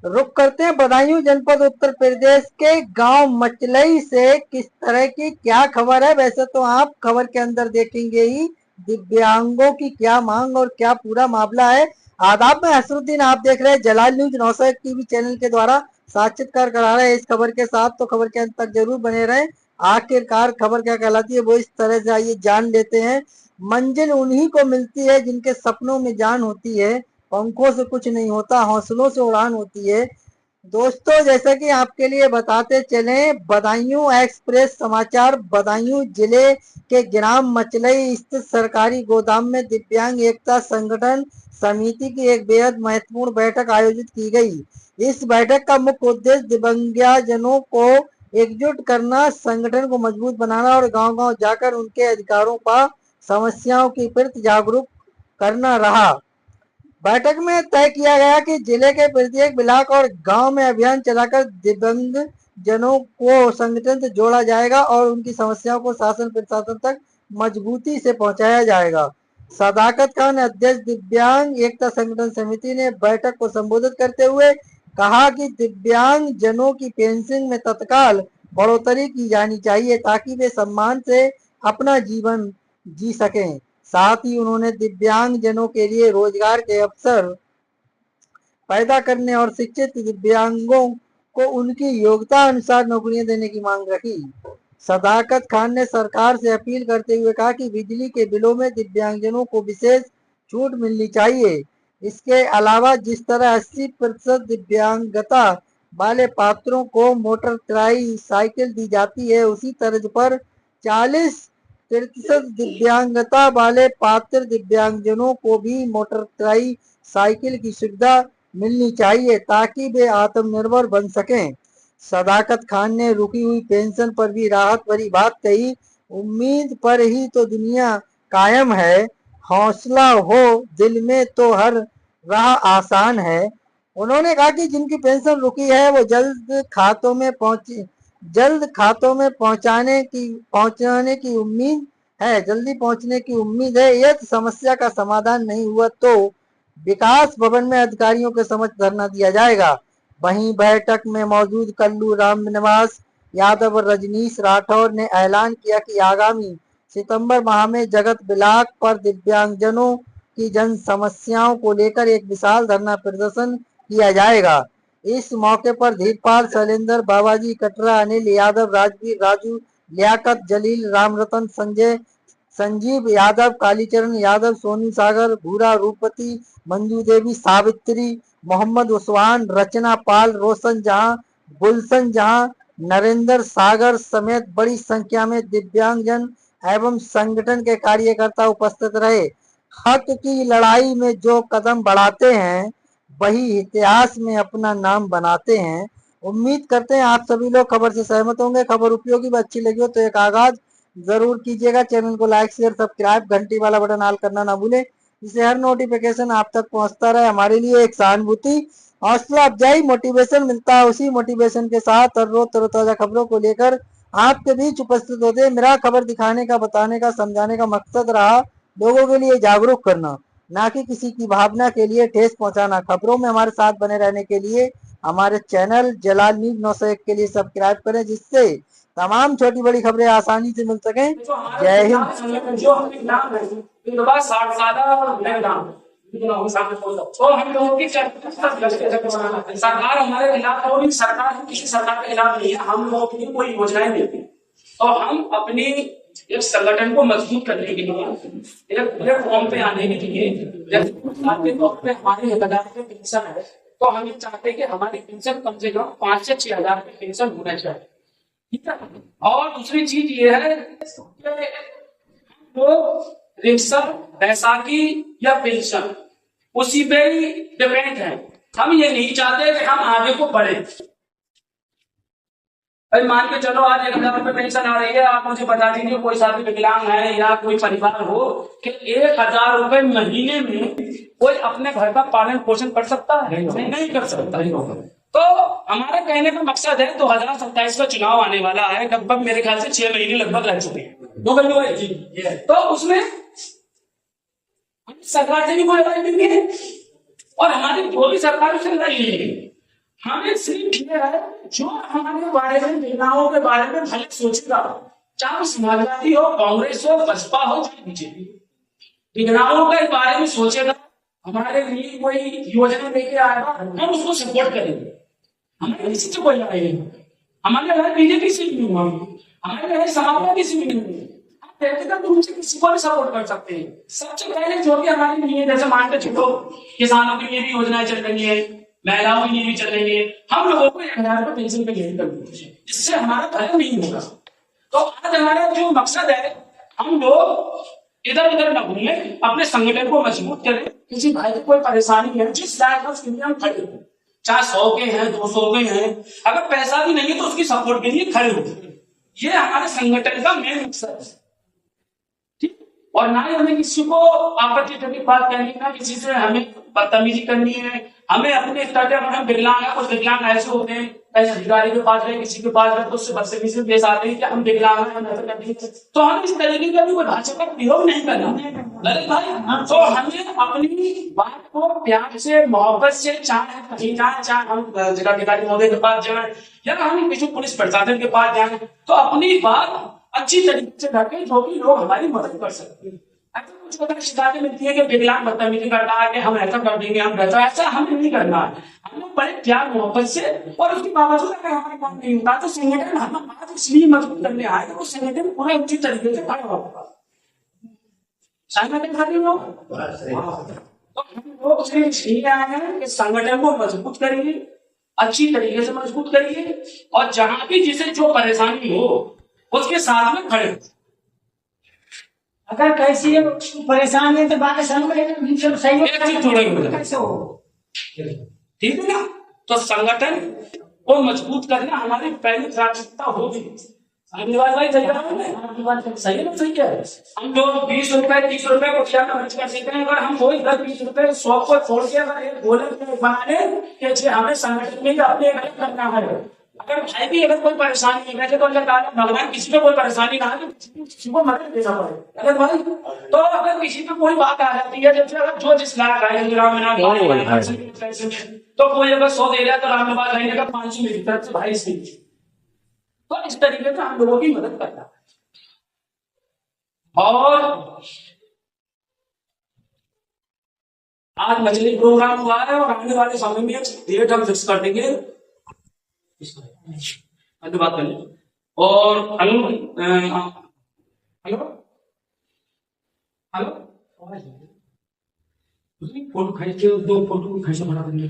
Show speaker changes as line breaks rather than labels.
रुक करते हैं बदायूं जनपद उत्तर प्रदेश के गांव मचलई से। किस तरह की क्या खबर है? वैसे तो आप खबर के अंदर देखेंगे ही दिव्यांगों की क्या मांग और क्या पूरा मामला है। आदाब, में हसरुद्दीन, आप देख रहे हैं जलाल न्यूज 901 टीवी चैनल के द्वारा साक्षात्कार करा रहे हैं इस खबर के साथ, तो खबर के अंत तक जरूर बने रहें। आखिरकार खबर क्या कहलाती है वो इस तरह से आइए जान लेते हैं। मंजिल उन्हीं को मिलती है जिनके सपनों में जान होती है। पंखों से कुछ नहीं होता, हौसलों से उड़ान होती है। दोस्तों, जैसा कि आपके लिए बताते चले, बदायूं एक्सप्रेस समाचार। बदायूं जिले के ग्राम मचलई स्थित सरकारी गोदाम में दिव्यांग एकता संगठन समिति की एक बेहद महत्वपूर्ण बैठक आयोजित की गई। इस बैठक का मुख्य उद्देश्य दिव्यांगजनों को एकजुट करना, संगठन को मजबूत बनाना और गांव-गांव जाकर उनके अधिकारों का समस्याओं के प्रति जागरूक करना रहा। बैठक में तय किया गया कि जिले के प्रत्येक ब्लॉक और गांव में अभियान चलाकर दिव्यांग जनों को संगठन से जोड़ा जाएगा और उनकी समस्याओं को शासन प्रशासन तक मजबूती से पहुंचाया जाएगा। सदाकत खान, अध्यक्ष दिव्यांग एकता संगठन समिति, ने बैठक को संबोधित करते हुए कहा कि दिव्यांग जनों की पेंशन में तत्काल बढ़ोतरी की जानी चाहिए ताकि वे सम्मान से अपना जीवन जी सकें। साथ ही उन्होंने दिव्यांग जनों के लिए रोजगार के अवसर पैदा करने और शिक्षित दिव्यांगों को उनकी योग्यता अनुसार नौकरियां देने की मांग रखी। सदाकत खान ने सरकार से अपील करते हुए कहा कि बिजली के बिलों में दिव्यांगजनों को विशेष छूट मिलनी चाहिए। इसके अलावा जिस तरह 80% दिव्यांगता वाले पात्रों को मोटर ट्राई साइकिल दी जाती है, उसी तर्ज पर 40% दिव्यांगता वाले पात्र दिव्यांगजनों को भी मोटर ट्राई साइकिल की सुविधा मिलनी चाहिए ताकि वे आत्मनिर्भर बन सकें। सदाकत खान ने रुकी हुई पेंशन पर भी राहत भरी बात कही। उम्मीद पर ही तो दुनिया कायम है, हौसला हो दिल में तो हर राह आसान है। उन्होंने कहा कि जिनकी पेंशन रुकी है वो जल्द खातों में पहुंचाने की उम्मीद है, जल्दी पहुंचने की उम्मीद है। यदि समस्या का समाधान नहीं हुआ तो विकास भवन में अधिकारियों के समक्ष धरना दिया जाएगा। वहीं बैठक में मौजूद कल्लू रामनिवास यादव और रजनीश राठौर ने ऐलान किया कि आगामी सितंबर माह में जगत ब्लॉक पर दिव्यांगजनों की जन समस्याओं को लेकर एक विशाल धरना प्रदर्शन किया जाएगा। इस मौके पर धीरपाल, शैलेंद्र, बाबाजी कटरा, अनिल यादव, राजवीर, राजू, लियाकत, जलील, रामरतन, संजय, संजीव यादव, कालीचरण यादव, सोनू सागर, भूरा, रूपति, मंजू देवी, सावित्री, मोहम्मद उस्मान, रचना पाल, रोशन जहां, गुलशन जहां, नरेंद्र सागर समेत बड़ी संख्या में दिव्यांगजन एवं संगठन के कार्यकर्ता उपस्थित रहे। हक की लड़ाई में जो कदम बढ़ाते हैं वही इतिहास में अपना नाम बनाते हैं। उम्मीद करते हैं आप सभी लोग खबर से सहमत होंगे। खबर उपयोगी व अच्छी लगी हो तो एक आगाज जरूर कीजिएगा। चैनल को लाइक, शेयर, सब्सक्राइब, घंटी वाला बटन ऑल करना ना भूलें, जिससे हर नोटिफिकेशन आप तक पहुंचता रहे। हमारे लिए एक सहानुभूति, हौसला अफजाई, मोटिवेशन मिलता है। उसी मोटिवेशन के साथ हर रोज तरोताजा खबरों को लेकर आपके बीच उपस्थित होते हैं। मेरा खबर दिखाने का, बताने का, समझाने का मकसद रहा लोगों के लिए जागरूक करना, ना कि किसी की भावना के लिए ठेस पहुंचाना। खबरों में हमारे साथ बने रहने के लिए हमारे चैनल जलाल न्यूज 901 के लिए सब्सक्राइब करें, जिससे तमाम छोटी बड़ी खबरें आसानी से मिल सकें। जय हिंद।
जो हमें इनाम है इनके पास 60 साल इनाम तो हम लोगों की सरकार हमारे खिलाफ कोई सरकार किसी सरकार के खिलाफ नहीं है। हम लोगों के लिए कोई योजनाएं देती है तो हम अपनी एक संगठन को मजबूत करने के लिए एक प्लेटफॉर्म पे आने के लिए जैसे तौर पे हमारे 1000 रुपये पेंशन है तो हम ये चाहते हैं कि हमारी पेंशन कम से कम 5 से 6 हजार रुपये पेंशन होना चाहिए। ठीक है। और दूसरी चीज ये है तो रिक्शा, बैसाखी या पेंशन उसी पे ही डिपेंड है। हम ये नहीं चाहते कि हम आगे को बढ़े। भाई मान के चलो आज 1000 रुपये पेंशन आ रही है, आप मुझे बता दीजिए कोई साथी विकलांग है या कोई परिवार हो कि 1000 रुपये महीने में कोई अपने घर का पालन पोषण कर सकता है? नहीं कर सकता। तो हमारे कहने का मकसद है 2027 का चुनाव आने वाला है, लगभग मेरे ख्याल से 6 महीने लगभग रह चुके हैं। 2 महीने तो उसमें सरकार से भी कोई लड़ाई नहीं है और हमारी जो भी सरकार उससे लड़ाई नहीं है। हमें सिर्फ ये है, जो हमारे बारे में, महिलाओं के बारे में भले सोचेगा, चाहे वो समाजवादी हो, कांग्रेस हो, बसपा हो, चाहे बीजेपी, महिलाओं के बारे में सोचेगा, हमारे लिए कोई योजना लेके आएगा, हम उसको सपोर्ट करेंगे। हमारे किसी से कोई लड़ाई नहीं, हमारे लड़ाई बीजेपी से भी नहीं हुआ, हमारे लड़ाई समाजवादी से भी नहीं हुई। हम व्यक्तिगत रूप से किसी को भी सपोर्ट कर सकते हैं। सबसे पहले जो भी हमारे लिए, जैसे मान के चलो किसानों के लिए भी योजनाएं चल रही है, महिलाओं के लिए भी चल रही है, हम लोगों को 1000 रुपये पेंशन पे गेन कर दीजिए, जिससे हमारा भय नहीं होगा। तो आज हमारा जो मकसद है, हम लोग इधर उधर न घूमे, अपने संगठन को मजबूत करें। किसी भाई को कोई परेशानी है, जिस लायक है उसके लिए हम खड़े हो, चाहे 100 के हैं, 200 के हैं, अगर पैसा भी नहीं है तो उसकी सपोर्ट के लिए खड़े हो। ये हमारे संगठन का मेन मकसद है, ठीक। और ना ही हमें किसी को आपत्तिजनक बात करनी, ना किसी से हमें बदतमीजी करनी है। हमें अपने स्तर पर, अगर हम विकलांग है, कुछ विकलांग ऐसे होते हैं, कहीं अधिकारी के पास रहे, किसी के पास रहे, तो उससे बदतमीजी पेश आते हैं कि हम विकलांग हैं, हम ऐसा करते हैं। तो हमें इस तरीके का भी कोई भाषा का प्रयोग नहीं करना ललित भाई। तो हमें अपनी बात को प्यार से, मोहब्बत से, चाहे कहीं जाए, चाहे हम जिलाधिकारी महोदय के पास जाए या हम किसी पुलिस प्रशासन के पास जाए, तो अपनी बात अच्छी तरीके से रखें, जो कि लोग हमारी मदद कर सकते हैं। अगर कुछ अगर शिकायतें मिलती है कि विकलांग बदतमीजी करता है, कि हम ऐसा कर देंगे, हम वैसा, ऐसा हमें नहीं करना है। हमें बड़े प्यार मोहब्बत से, और उसके बावजूद अगर हमारे काम नहीं होता तो संगठन हम बात इसलिए मजबूत करने आए कि वो संगठन पूरा उचित तरीके से खड़ा होगा। संगठन खड़े हो, तो हम लोग सिर्फ इसलिए आए हैं कि संगठन को मजबूत करिए, अच्छी तरीके से मजबूत करिए, और जहां भी जिसे जो परेशानी हो उसके साथ में खड़े।
अगर कैसी परेशान है तो बात सही
कैसे हो, ठीक है ना। तो संगठन को मजबूत करना हमारी पहली प्राथमिकता होगी। भाई सही है, सही है ना, सही है। हम लोग 20 रुपए 30 रुपए को क्या खर्च कर सकते हैं, अगर हम वही 10-20 रुपए 100 को छोड़ के अगर एक गोलक बनाने कि हमें संगठन में अपने गलत करना है। अगर भाई भी अगर कोई परेशानी है, तो भगवान किसी को कोई परेशानी ना है, किसी को मदद देना पड़े, अगर भाई। तो अगर किसी पे कोई बात आ जाती है, जैसे अगर जो जिस लायक है, तो कोई अगर 100 दे रहा है तो रामनाथ भाई ने 500 मेरी तरफ से भाई से। तो इस तरीके से हम लोगों की मदद करता है। और आज मछली प्रोग्राम हुआ है, और आने वाले समय में डेट हम फिक्स कर देंगे, बात कर लें। और हेलो हेलो हेलो, फोटो खींच के 2 फोटो खींच बना देंगे।